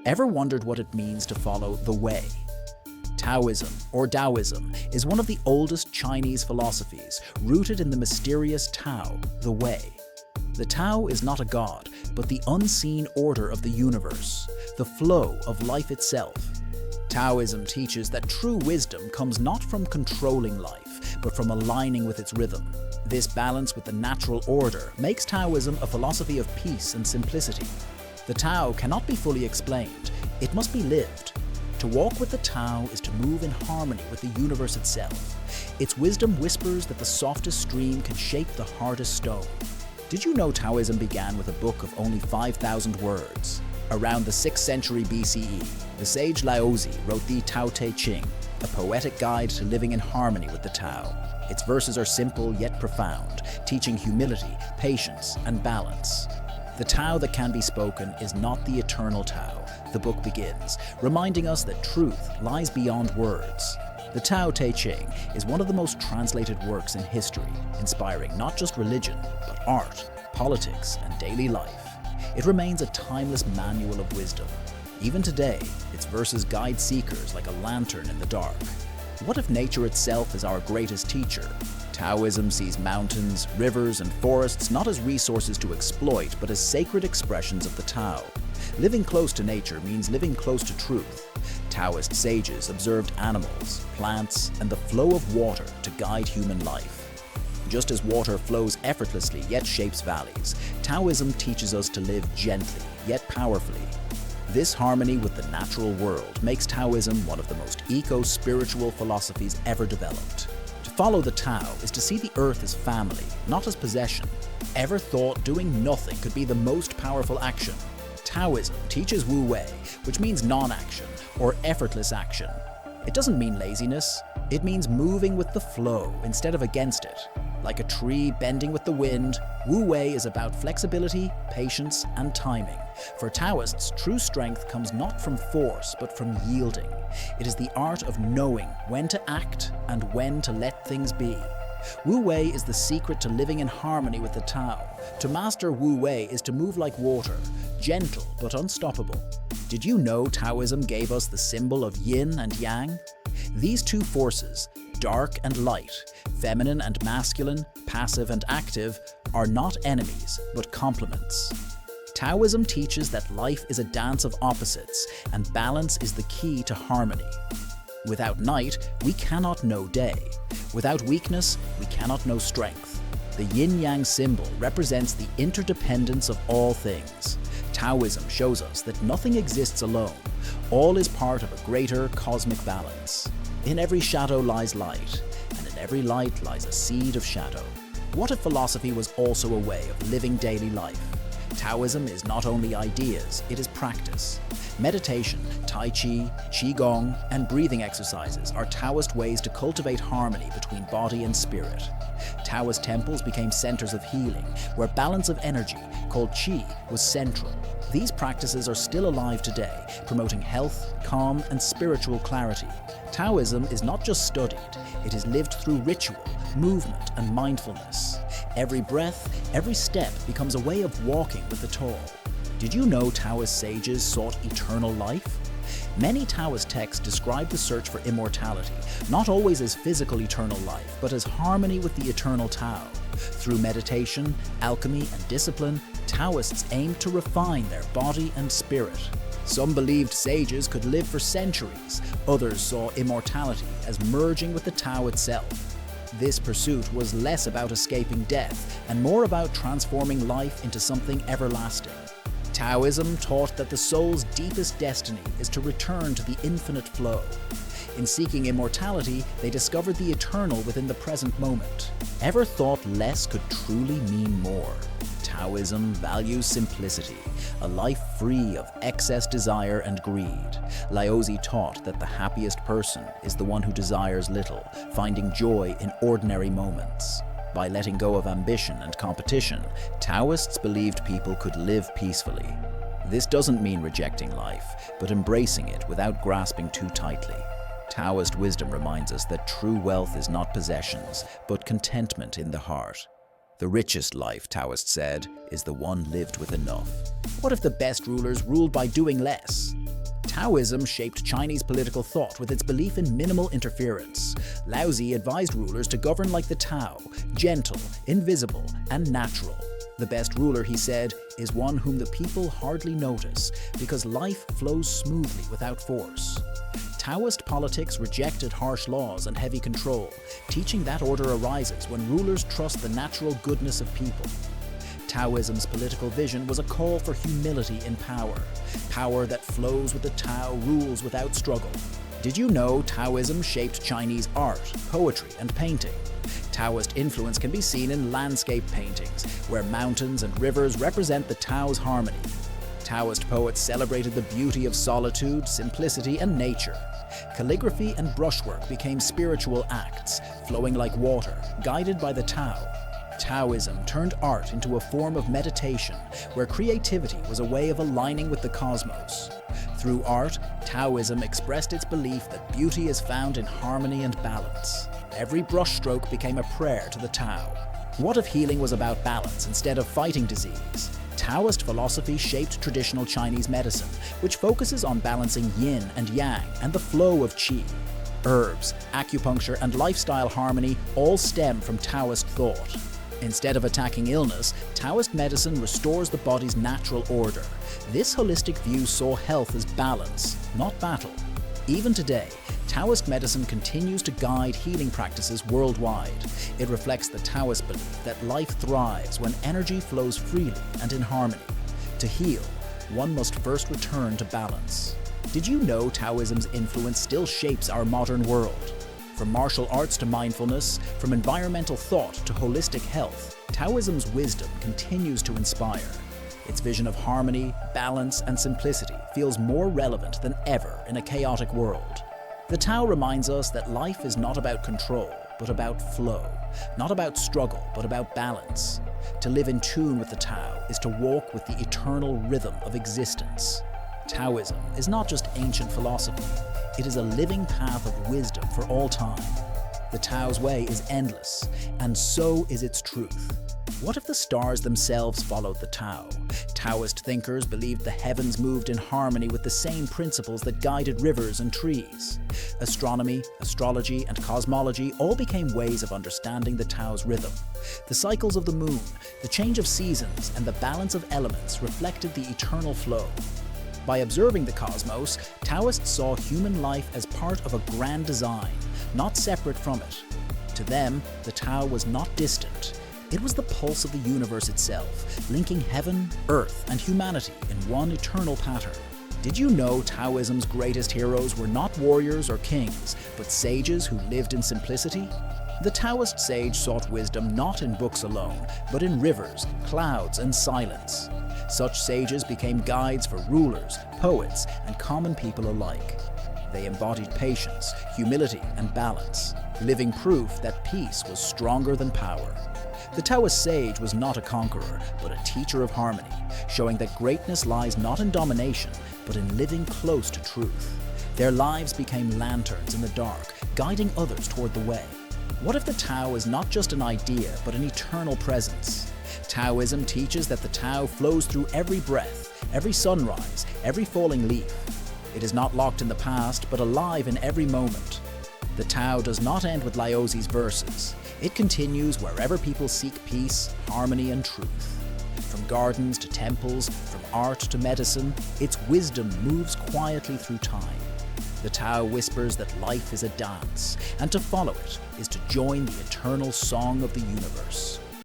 Ever wondered what it means to follow the way? Taoism, or Taoism, is one of the oldest Chinese philosophies, rooted in the mysterious Tao, the way. The Tao is not a god, but the unseen order of the universe, the flow of life itself. Taoism teaches that true wisdom comes not from controlling life, but from aligning with its rhythm. This balance with the natural order makes Taoism a philosophy of peace and simplicity. The Tao cannot be fully explained, it must be lived. To walk with the Tao is to move in harmony with the universe itself. Its wisdom whispers that the softest stream can shape the hardest stone. Did you know Taoism began with a book of only 5,000 words? Around the 6th century BCE, the sage Laozi wrote the Tao Te Ching, a poetic guide to living in harmony with the Tao. Its verses are simple yet profound, teaching humility, patience, and balance. The Tao that can be spoken is not the eternal Tao, the book begins, reminding us that truth lies beyond words. The Tao Te Ching is one of the most translated works in history, inspiring not just religion, but art, politics, and daily life. It remains a timeless manual of wisdom. Even today, its verses guide seekers like a lantern in the dark. What if nature itself is our greatest teacher? Taoism sees mountains, rivers, and forests not as resources to exploit, but as sacred expressions of the Tao. Living close to nature means living close to truth. Taoist sages observed animals, plants, and the flow of water to guide human life. Just as water flows effortlessly yet shapes valleys, Taoism teaches us to live gently yet powerfully. This harmony with the natural world makes Taoism one of the most eco-spiritual philosophies ever developed. To follow the Tao is to see the earth as family, not as possession. Ever thought doing nothing could be the most powerful action? Taoism teaches Wu Wei, which means non-action or effortless action. It doesn't mean laziness, it means moving with the flow instead of against it. Like a tree bending with the wind, Wu Wei is about flexibility, patience, and timing. For Taoists, true strength comes not from force, but from yielding. It is the art of knowing when to act and when to let things be. Wu Wei is the secret to living in harmony with the Tao. To master Wu Wei is to move like water, gentle but unstoppable. Did you know Taoism gave us the symbol of yin and yang? These two forces, dark and light, feminine and masculine, passive and active, are not enemies, but complements. Taoism teaches that life is a dance of opposites, and balance is the key to harmony. Without night, we cannot know day. Without weakness, we cannot know strength. The yin-yang symbol represents the interdependence of all things. Taoism shows us that nothing exists alone. All is part of a greater cosmic balance. In every shadow lies light, and in every light lies a seed of shadow. What if philosophy was also a way of living daily life? Taoism is not only ideas, it is practice. Meditation, Tai Chi, Qigong, and breathing exercises are Taoist ways to cultivate harmony between body and spirit. Taoist temples became centers of healing, where balance of energy, called Qi, was central. These practices are still alive today, promoting health, calm, and spiritual clarity. Taoism is not just studied, it is lived through ritual, movement, and mindfulness. Every breath, every step becomes a way of walking with the Tao. Did you know Taoist sages sought eternal life? Many Taoist texts describe the search for immortality, not always as physical eternal life, but as harmony with the eternal Tao. Through meditation, alchemy, and discipline, Taoists aimed to refine their body and spirit. Some believed sages could live for centuries, others saw immortality as merging with the Tao itself. This pursuit was less about escaping death and more about transforming life into something everlasting. Taoism taught that the soul's deepest destiny is to return to the infinite flow. In seeking immortality, they discovered the eternal within the present moment. Ever thought less could truly mean more? Taoism values simplicity, a life free of excess desire and greed. Laozi taught that the happiest person is the one who desires little, finding joy in ordinary moments. By letting go of ambition and competition, Taoists believed people could live peacefully. This doesn't mean rejecting life, but embracing it without grasping too tightly. Taoist wisdom reminds us that true wealth is not possessions, but contentment in the heart. The richest life, Taoist said, is the one lived with enough. What if the best rulers ruled by doing less? Taoism shaped Chinese political thought with its belief in minimal interference. Laozi advised rulers to govern like the Tao, gentle, invisible, and natural. The best ruler, he said, is one whom the people hardly notice, because life flows smoothly without force. Taoist politics rejected harsh laws and heavy control, teaching that order arises when rulers trust the natural goodness of people. Taoism's political vision was a call for humility in power. Power that flows with the Tao rules without struggle. Did you know Taoism shaped Chinese art, poetry, and painting? Taoist influence can be seen in landscape paintings, where mountains and rivers represent the Tao's harmony. Taoist poets celebrated the beauty of solitude, simplicity, and nature. Calligraphy and brushwork became spiritual acts, flowing like water, guided by the Tao. Taoism turned art into a form of meditation, where creativity was a way of aligning with the cosmos. Through art, Taoism expressed its belief that beauty is found in harmony and balance. Every brushstroke became a prayer to the Tao. What if healing was about balance instead of fighting disease? Taoist philosophy shaped traditional Chinese medicine, which focuses on balancing yin and yang and the flow of qi. Herbs, acupuncture, and lifestyle harmony all stem from Taoist thought. Instead of attacking illness, Taoist medicine restores the body's natural order. This holistic view saw health as balance, not battle. Even today, Taoist medicine continues to guide healing practices worldwide. It reflects the Taoist belief that life thrives when energy flows freely and in harmony. To heal, one must first return to balance. Did you know Taoism's influence still shapes our modern world? From martial arts to mindfulness, from environmental thought to holistic health, Taoism's wisdom continues to inspire. Its vision of harmony, balance, and simplicity feels more relevant than ever in a chaotic world. The Tao reminds us that life is not about control, but about flow. Not about struggle, but about balance. To live in tune with the Tao is to walk with the eternal rhythm of existence. Taoism is not just ancient philosophy. It is a living path of wisdom for all time. The Tao's way is endless, and so is its truth. What if the stars themselves followed the Tao? Taoist thinkers believed the heavens moved in harmony with the same principles that guided rivers and trees. Astronomy, astrology, and cosmology all became ways of understanding the Tao's rhythm. The cycles of the moon, the change of seasons, and the balance of elements reflected the eternal flow. By observing the cosmos, Taoists saw human life as part of a grand design, not separate from it. To them, the Tao was not distant. It was the pulse of the universe itself, linking heaven, earth, and humanity in one eternal pattern. Did you know Taoism's greatest heroes were not warriors or kings, but sages who lived in simplicity? The Taoist sage sought wisdom not in books alone, but in rivers, clouds, and silence. Such sages became guides for rulers, poets, and common people alike. They embodied patience, humility, and balance, living proof that peace was stronger than power. The Taoist sage was not a conqueror, but a teacher of harmony, showing that greatness lies not in domination, but in living close to truth. Their lives became lanterns in the dark, guiding others toward the way. What if the Tao is not just an idea, but an eternal presence? Taoism teaches that the Tao flows through every breath, every sunrise, every falling leaf. It is not locked in the past, but alive in every moment. The Tao does not end with Laozi's verses. It continues wherever people seek peace, harmony, and truth. From gardens to temples, from art to medicine, its wisdom moves quietly through time. The Tao whispers that life is a dance, and to follow it is to join the eternal song of the universe.